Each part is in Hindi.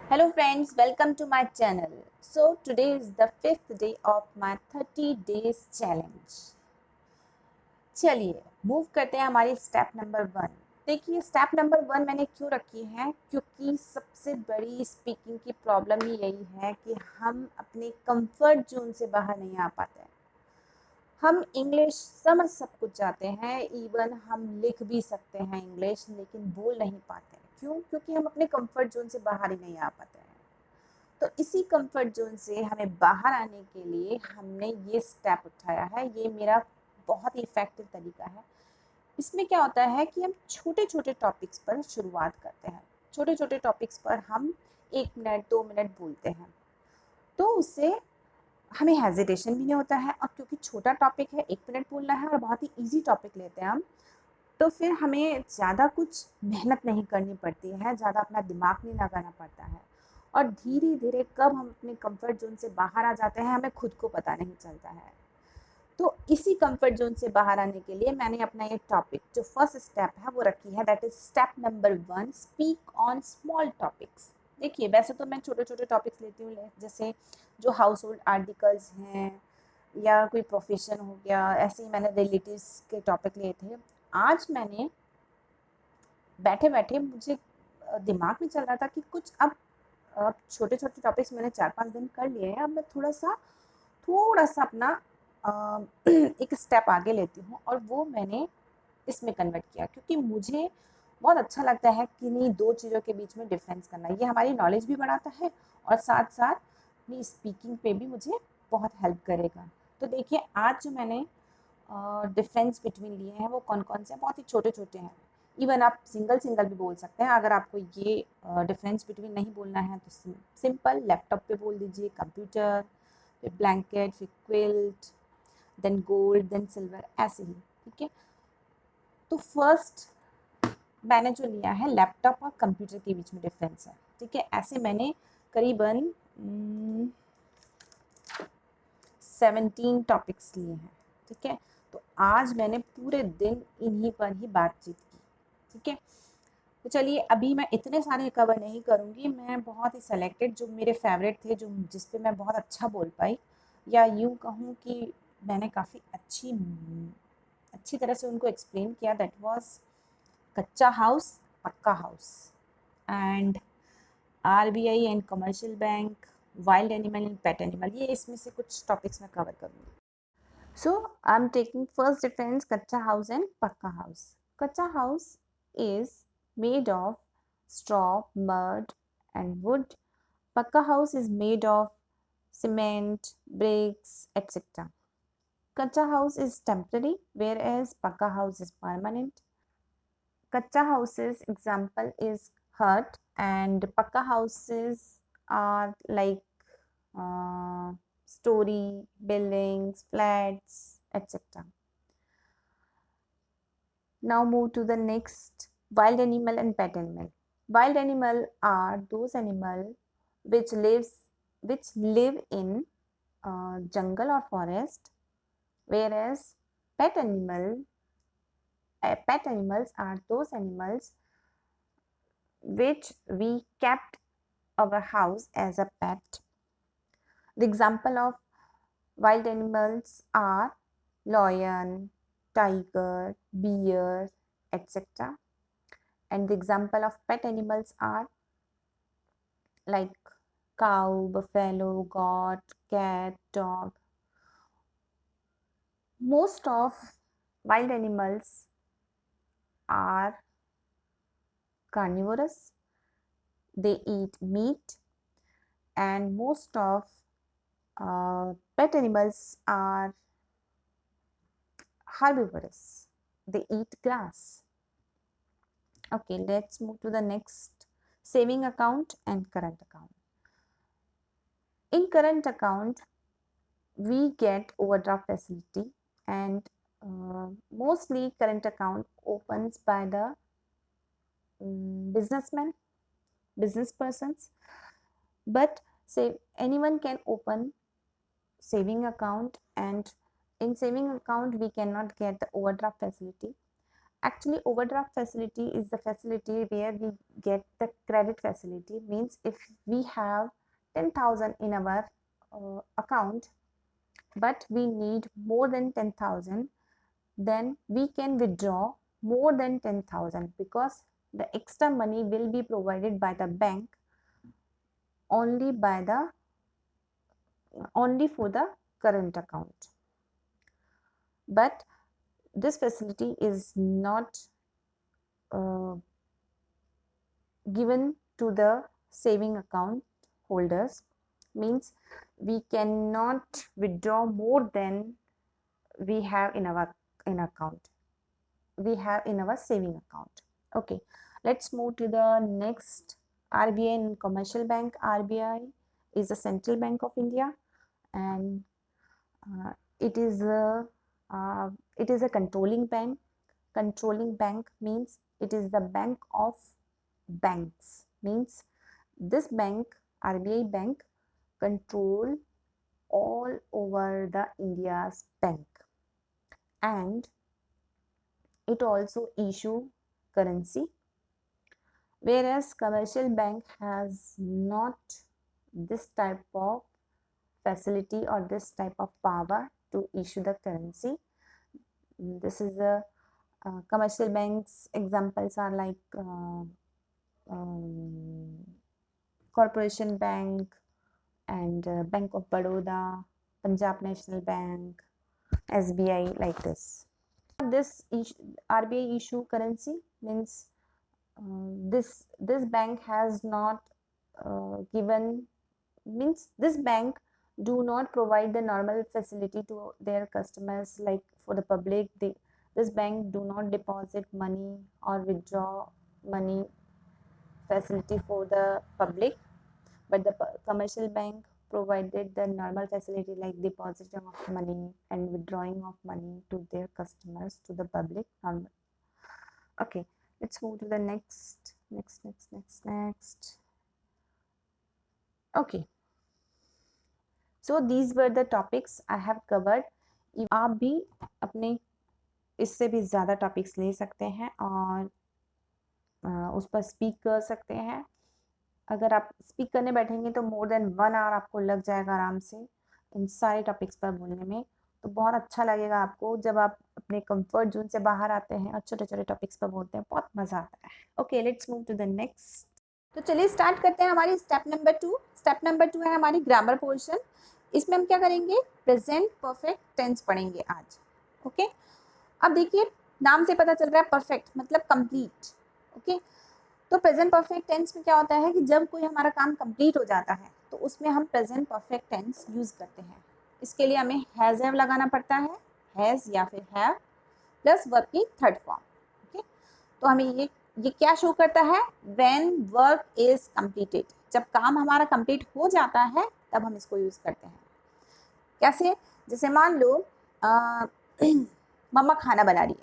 Hello friends, welcome to my channel. So today is the fifth day of my 30 days challenge. चलिए मूव करते हैं हमारी स्टेप नंबर 1। देखिए स्टेप नंबर 1 मैंने क्यों रखी है, क्योंकि सबसे बड़ी स्पीकिंग की प्रॉब्लम ही यही है कि हम अपने कंफर्ट जोन से बाहर नहीं आ पाते हैं। हम इंग्लिश समझ सब कुछ जाते हैं, इवन हम लिख भी सकते हैं इंग्लिश, लेकिन बोल नहीं पाते हैं। क्यों? क्योंकि हम अपने कंफर्ट जोन से बाहर ही नहीं आ पाते हैं। तो इसी कंफर्ट जोन से हमें बाहर आने के लिए हमने ये स्टेप उठाया है। ये मेरा बहुत ही इफ़ेक्टिव तरीका है। इसमें क्या होता है कि हम छोटे-छोटे टॉपिक्स पर शुरुआत करते हैं। छोटे-छोटे टॉपिक्स पर हम 1 मिनट, 2 मिनट बोलते हैं। तो उससे हमें हेजिटेशन भी नहीं होता है, और क्योंकि छोटा टॉपिक है, 1 मिनट बोलना है और बहुत ही ईज़ी टॉपिक लेते हैं हम, तो फिर हमें ज़्यादा कुछ मेहनत नहीं करनी पड़ती है, ज़्यादा अपना दिमाग नहीं लगाना पड़ता है, और धीरे-धीरे कब हम अपने कंफर्ट ज़ोन से बाहर आ जाते हैं, हमें खुद को पता नहीं चलता है। तो इसी कंफर्ट ज़ोन से बाहर आने के लिए मैंने अपना ये टॉपिक जो फर्स्ट स्टेप है वो रखी है, that is step number 1, speak on small topics. देखिए वैसे तो मैं छोटे-छोटे टॉपिक्स लेती हूँ, जैसे जो हाउस होल्ड आर्टिकल्स हैं या कोई प्रोफेशन हो गया, ऐसे ही मैंने रिलेटिव्स के टॉपिक लिए थे। आज मैंने बैठे-बैठे मुझे दिमाग में चल रहा था कि कुछ अब छोटे-छोटे टॉपिक्स मैंने 4-5 दिन कर लिए हैं, अब मैं थोड़ा-सा अपना एक स्टेप आगे लेती हूँ, और वो मैंने इसमें कन्वर्ट किया, क्योंकि मुझे बहुत अच्छा लगता है किन्हीं 2 चीज़ों के बीच में डिफ़रेंस करना। ये हमारी नॉलेज भी बढ़ाता है और साथ-साथ अपनी स्पीकिंग पे भी मुझे बहुत हेल्प करेगा। तो देखिए आज जो मैंने डिफरेंस बिटवीन लिए हैं वो कौन-कौन से हैं, बहुत ही छोटे-छोटे हैं। इवन आप सिंगल-सिंगल भी बोल सकते हैं। अगर आपको ये डिफरेंस बिटवीन नहीं बोलना है तो सिंपल लैपटॉप पे बोल दीजिए, कंप्यूटर, फिर ब्लैंकेट, फिर quilt, then gold, then silver, ऐसे ही, ठीक है? तो फर्स्ट मैंने जो लिया है लैपटॉप और कंप्यूटर के बीच में डिफरेंस है, ठीक है? ऐसे मैंने करीबन 17 टॉपिक्स लिए हैं, ठीक है? तो आज मैंने पूरे दिन इन्हीं पर ही बातचीत की, ठीक है? तो चलिए अभी मैं इतने सारे कवर नहीं करूँगी, मैं बहुत ही सेलेक्टेड जो मेरे फेवरेट थे, जो जिस पे मैं बहुत अच्छा बोल पाई, या यूँ कहूँ कि मैंने काफ़ी अच्छी तरह से उनको एक्सप्लेन किया, दैट वाज़ कच्चा हाउस, पक्का house, and RBI and commercial bank, wild animal and pet animal. ये इसमें से कुछ टॉपिक्स मैं कवर करूँगी। So I'm taking first difference kacha house and pakka house. Kacha house is made of straw, mud and wood. Pakka house is made of cement, bricks, etc. Kacha house is temporary, whereas pakka house is permanent. Kacha houses example is hut, and pakka houses are like uh, story, buildings, flats, etc. Now move to the next, wild animal and pet animal. Wild animal are those animal which live in jungle or forest, whereas pet animal pet animals are those animals which we kept our house as a pet. The example of wild animals are lion, tiger, bear, etc. And the example of pet animals are like cow, buffalo, goat, cat, dog. Most of wild animals are carnivorous. They eat meat, and most of pet animals are herbivorous. They eat grass. Okay, let's move to the next, saving account and current account. In current account, we get overdraft facility, and mostly current account opens by the businessmen, business persons, but say anyone can open saving account, and in saving account we cannot get the overdraft facility. Actually, overdraft facility is the facility where we get the credit facility. Means if we have 10,000 in our account, but we need more than 10,000, then we can withdraw more than 10,000, because the extra money will be provided by the bank only for the current account. But this facility is not given to the saving account holders. Means we cannot withdraw more than we have in our saving account. Okay, let's move to the next. RBI and commercial bank. RBI is the Central Bank of India, and it is a controlling bank. Controlling bank means it is the bank of banks. Means this bank, RBI bank, control all over the India's bank, and it also issue currency, whereas commercial bank has not this type of facility or this type of power to issue the currency. This is a commercial banks examples are like Corporation Bank and Bank of Baroda, Punjab National Bank, SBI, like this. This RBI issue currency means this bank has not given, means this bank do not provide the normal facility to their customers. Like for the public, this bank do not deposit money or withdraw money facility for the public, but the commercial bank provided the normal facility like depositing of money and withdrawing of money to their customers, to the public. Okay, let's move to the next. Okay, so these were the topics I have covered. आप भी अपने इससे भी ज़्यादा टॉपिक्स ले सकते हैं और उस पर स्पीक कर सकते हैं. अगर आप स्पीक करने बैठेंगे तो मोर देन 1 आवर आपको लग जाएगा आराम से इन सारे टॉपिक्स पर बोलने में. तो बहुत अच्छा लगेगा आपको जब आप अपने कंफर्ट जोन से बाहर आते हैं और छोटे छोटे टॉपिक्स पर बोलते हैं. बहुत मज़ा आता है. Okay, let's move to the next. तो चलिए स्टार्ट करते हैं हमारी स्टेप नंबर 2. स्टेप नंबर 2 है हमारी ग्रामर पोर्शन. इसमें हम क्या करेंगे, प्रेजेंट परफेक्ट टेंस पढ़ेंगे आज. ओके, अब देखिए नाम से पता चल रहा है परफेक्ट मतलब कंप्लीट. ओके, तो प्रेजेंट परफेक्ट टेंस में क्या होता है कि जब कोई हमारा काम कंप्लीट हो जाता है तो उसमें हम प्रेजेंट परफेक्ट टेंस यूज़ करते हैं. इसके लिए हमें हैज़ हैव लगाना पड़ता है. हैज़ या फिर हैव प्लस वर्ब की थर्ड फॉर्म. ओके, तो हमें ये क्या शो करता है, व्हेन वर्क इज कंप्लीटेड. जब काम हमारा कंप्लीट हो जाता है तब हम इसको यूज़ करते हैं. कैसे, जैसे मान लो मम्मा खाना बना रही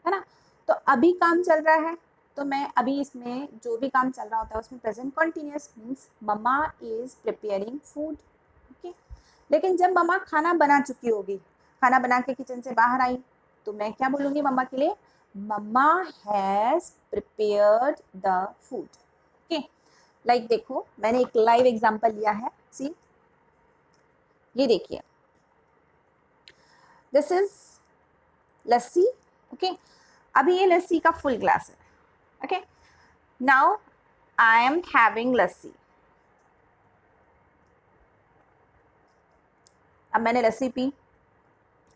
है ना, तो अभी काम चल रहा है तो मैं अभी इसमें जो भी काम चल रहा होता है उसमें present continuous means mama is preparing food. Okay, लेकिन जब मम्मा खाना बना चुकी होगी, खाना बना के किचन से बाहर आई, तो मैं क्या बोलूँगी मम्मा के लिए, mumma has prepared the food. Okay, like देखो मैंने एक लाइव एग्जांपल लिया है. सी, ये देखिए, दिस इज लस्सी. ओके, अभी ये लस्सी का फुल ग्लास है. Okay, now I am having lassi. अब मैंने लस्सी पी.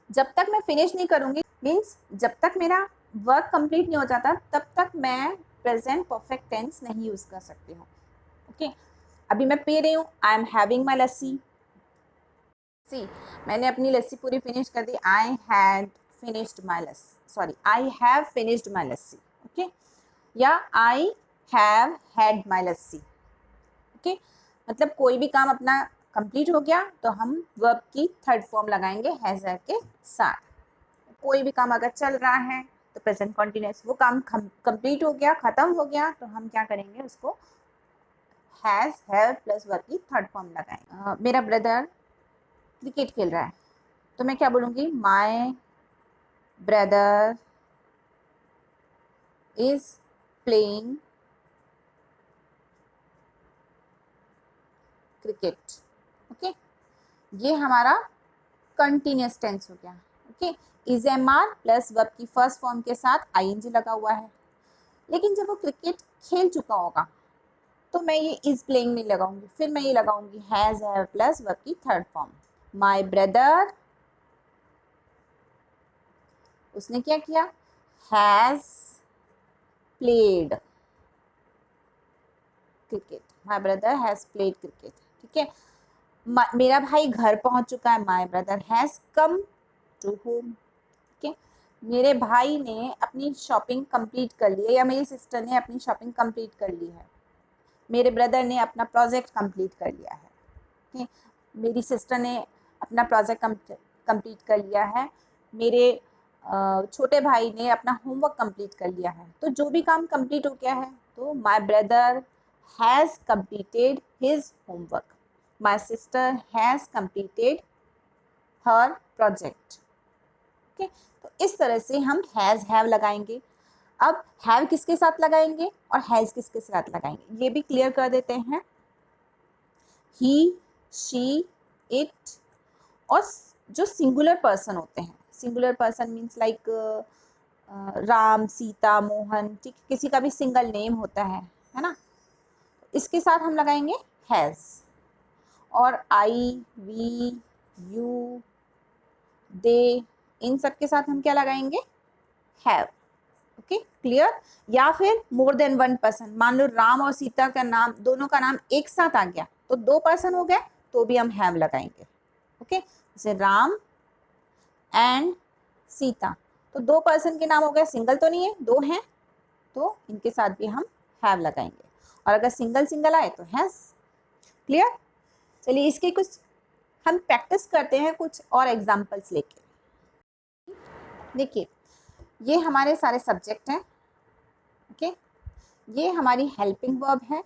जब तक मैं फिनिश नहीं करूँगी, मीन्स जब तक मेरा वर्क कंप्लीट नहीं हो जाता तब तक मैं प्रेजेंट परफेक्ट टेंस नहीं यूज़ कर सकती हूँ. ओके, अभी मैं पी रही हूँ, आई एम हैविंग माई लस्सी. सी, मैंने अपनी लस्सी पूरी फिनिश कर दी. I had finished my lassi, sorry I have finished my lassi. Okay, या I have had my lassi. Okay, मतलब कोई भी काम अपना कंप्लीट हो गया तो हम वर्ब की थर्ड फॉर्म लगाएंगे हैज़ हैव के साथ. कोई भी काम अगर चल रहा है तो प्रेजेंट कॉन्टिन्यूअस, वो काम कंप्लीट हो गया, ख़त्म हो गया, तो हम क्या करेंगे, उसको हैज़ हैव प्लस वर्ब की थर्ड फॉर्म लगाएंगे. मेरा ब्रदर क्रिकेट खेल रहा है तो मैं क्या बोलूँगी, my brother is playing cricket. Okay, ये हमारा कंटिन्यूस टेंस हो गया। Okay, is am are plus verb की फर्स्ट फॉर्म के साथ आईएनजी लगा हुआ है। लेकिन जब वो क्रिकेट खेल चुका होगा तो मैं ये इज प्लेइंग नहीं लगाऊंगी, फिर मैं ये लगाऊंगी हैज हैव प्लस वर्ब की थर्ड फॉर्म। माय ब्रदर, उसने क्या किया, has played cricket. My brother has played cricket. ठीक है, मेरा भाई घर पहुंच चुका है, my brother has come to home. ठीक है, मेरे भाई ने अपनी शॉपिंग कंप्लीट कर ली है, या मेरी सिस्टर ने अपनी शॉपिंग कंप्लीट कर ली है। मेरे ब्रदर ने अपना प्रोजेक्ट कंप्लीट कर लिया है। ठीक है, मेरी सिस्टर ने अपना प्रोजेक्ट कंप्लीट कर लिया है। मेरे छोटे भाई ने अपना होमवर्क कंप्लीट कर लिया है। तो जो भी काम कंप्लीट हो गया है, तो my brother has completed his homework, my sister has completed her project. Okay, तो इस तरह से हम हैज़ हैव लगाएंगे। अब हैव किसके साथ लगाएंगे और हैज़ किसके साथ लगाएंगे, ये भी क्लियर कर देते हैं। ही, शी, इट, और जो सिंगुलर पर्सन होते हैं, singular person means like Ram, Sita, Mohan, ठीक, किसी का भी सिंगल नेम होता है ना, इसके साथ हम लगाएंगे हैज़। और आई, वी, यू, दे, इन सब के साथ हम क्या लगाएंगे, हैव। Okay, clear. या फिर मोर देन वन पर्सन, मान लो राम और सीता का नाम, दोनों का नाम एक साथ आ गया तो दो पर्सन हो गए, तो भी हम हैव लगाएंगे। ओके, जैसे राम एंड सीता, तो दो पर्सन के नाम हो गए, सिंगल तो नहीं है, दो हैं, तो इनके साथ भी हम हैव लगाएंगे। और अगर सिंगल सिंगल आए तो हैज। क्लियर। चलिए इसके कुछ हम प्रैक्टिस करते हैं कुछ और एग्जांपल्स लेके। देखिए, ये हमारे सारे सब्जेक्ट हैं। ओके, ये हमारी हेल्पिंग वर्ब है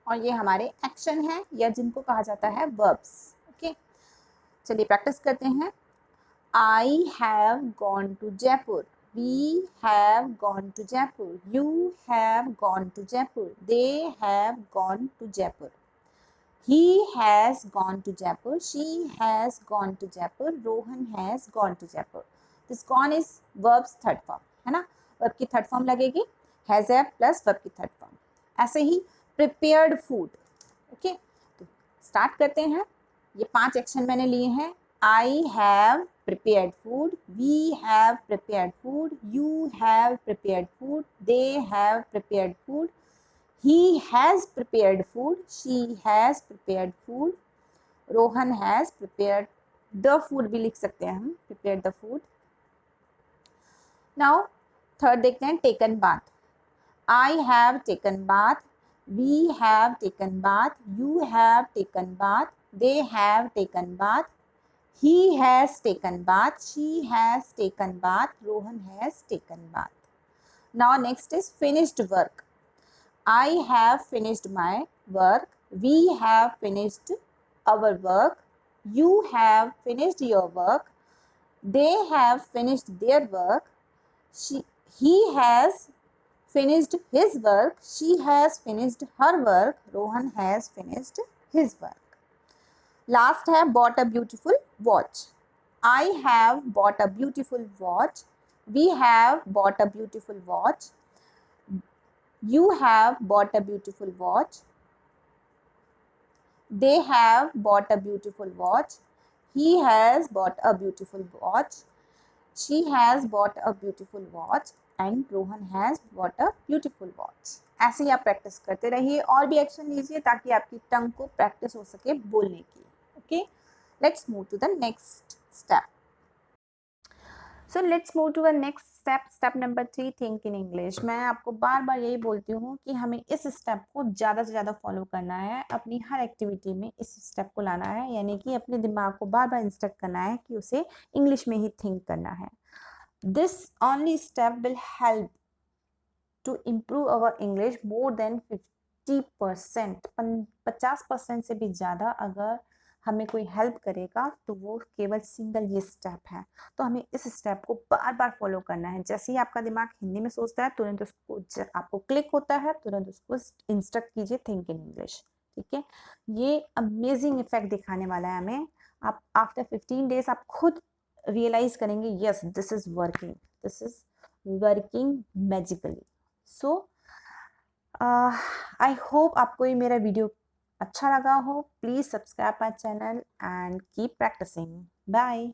और ये हमारे एक्शन है, या जिनको कहा जाता है वर्ब्स। ओके, चलिए प्रैक्टिस करते हैं। I have gone to Jaipur. We have gone to Jaipur. You have gone to Jaipur. They have gone to Jaipur. He has gone to Jaipur. She has gone to Jaipur. Rohan has gone to Jaipur. This gone is verb's third form, है ना। verb की third form लगेगी has have plus verb की third form। ऐसे ही prepared food। ओके, तो स्टार्ट करते हैं। ये 5 एक्शन मैंने लिए हैं। I have prepared food, we have prepared food, you have prepared food, they have prepared food, he has prepared food, she has prepared food, Rohan has prepared the food भी लिख सकते हैं हम, prepared the food। Now third देखते हैं, taken bath। I have taken bath, we have taken bath, you have taken bath, they have taken bath, he has taken bath, she has taken bath, Rohan has taken bath. Now next is finished work. I have finished my work, we have finished our work, you have finished your work, they have finished their work, he has finished his work, she has finished her work, Rohan has finished his work. Last है bought a beautiful watch. I have bought a beautiful watch. We have bought a beautiful watch. You have bought a beautiful watch. They have bought a beautiful watch. He has bought a beautiful watch. She has bought a beautiful watch. And Rohan has bought a beautiful watch. ऐसे ही आप प्रैक्टिस करते रहिए और भी एक्शन लीजिए ताकि आपकी टंग को प्रैक्टिस हो सके बोलने की। Okay, let's move to the next step. So let's move to the next step. Step number 3, think in English. मैं आपको बार बार यही बोलती हूँ कि हमें इस स्टेप को ज़्यादा से ज़्यादा फॉलो करना है, अपनी हर एक्टिविटी में इस स्टेप को लाना है, यानी कि अपने दिमाग को बार बार इंस्ट्रक्ट करना है कि उसे इंग्लिश में ही थिंक करना है। This only step will help to improve our English more than 50%, 50% से भी ज़्यादा अगर हमें कोई हेल्प करेगा तो वो केवल सिंगल ये स्टेप है। तो हमें इस स्टेप को बार बार फॉलो करना है। जैसे ही आपका दिमाग हिंदी में सोचता है तुरंत उसको आपको क्लिक होता है, तुरंत उसको इंस्ट्रक्ट कीजिए थिंक इन इंग्लिश। ठीक है, ये अमेजिंग इफेक्ट दिखाने वाला है हमें। आप आफ्टर 15 डेज आप खुद रियलाइज करेंगे, yes this is working, this is working magically. So I hope आपको ये मेरा वीडियो अच्छा लगा हो। Please subscribe my channel and keep practising. Bye.